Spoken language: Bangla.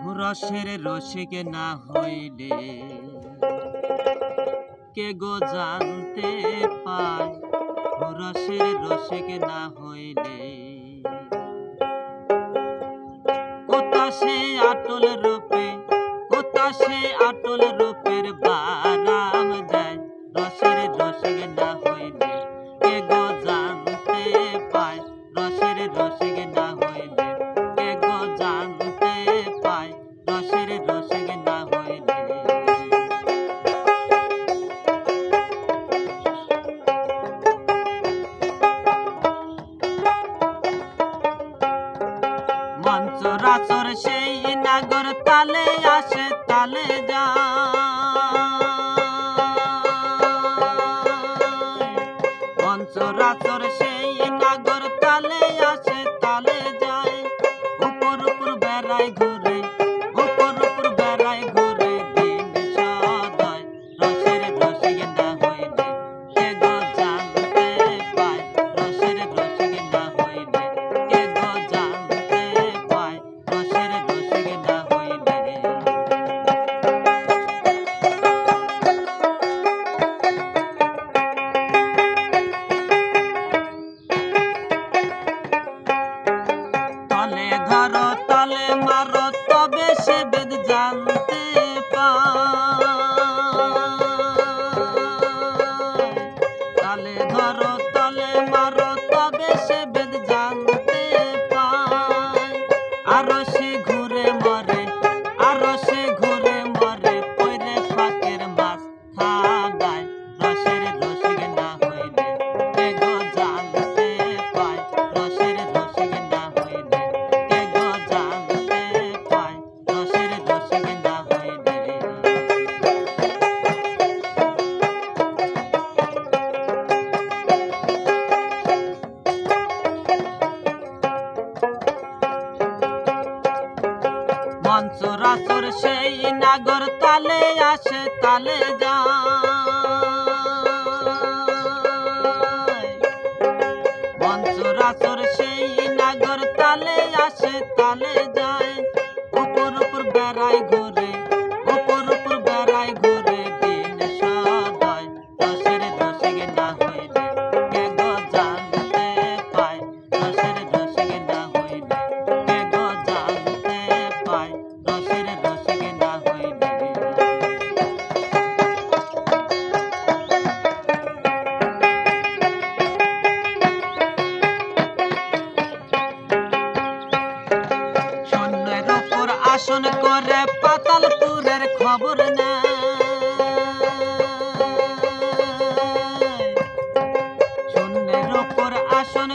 রসের রসিক না হইলে কে গো জানতে পায়, রসের রসিক না হইলে কোথা সে আটল রূপে, কোথা সে আটল রূপের বারাম দেয়। রসের রসিক না হইলে কে গো জানতে পায়, রসের রসিক না হইলে কে গো জানতে পায়, রসের রসিক না হইলে। মঞ্চরাচর সেই নাগর তালে আসে তালে যায়, মঞ্চরাচর সেই নাগর তালে আসে তালে যায়। উপর উপর বেড়ায় ঘুরে, উপর উপর বেড়ায় ঘুরে দিন সদায়। রসের রসিক না হইলে কে গো জানতে পায়, রসের রসিক না হইলে কে গো জানতে পায়, রসের রসিক না হইলে। তলে ধরো তলে মারো তবে সে বেদ জানতে পায়, তলে ধরো তলে মারো তবে সে বেদ জানতে পায়। আরো সে ঘুরে মরে, আরো সে ঘুরে মরে পয়রে ফাঁকের মাছ খানায়। রসের রসিক না হইলে কে গো জানতে পায়, রসের রসিক না হইলে কে গো জানতে পায়, রসের রসিক না হইলে। মঞ্চরাচর সেই নাগর তালে আসে তালে যায়, মঞ্চরাচর সেই নাগর তালে আসে তালে যায়। উপর উপর বেড়ায় ঘুরে, উপর উপর বেড়ায় ঘুরে দিন সদায়। রসের রসিক না হইলে কে গো জানতে পায়, রসের রসিক না হইলে কে গো জানতে পায়, রসের রসিক না হইলে। শূন্যের উপর আসন করে পাতালপুরের খবর নেয়, শূন্যের উপর আসন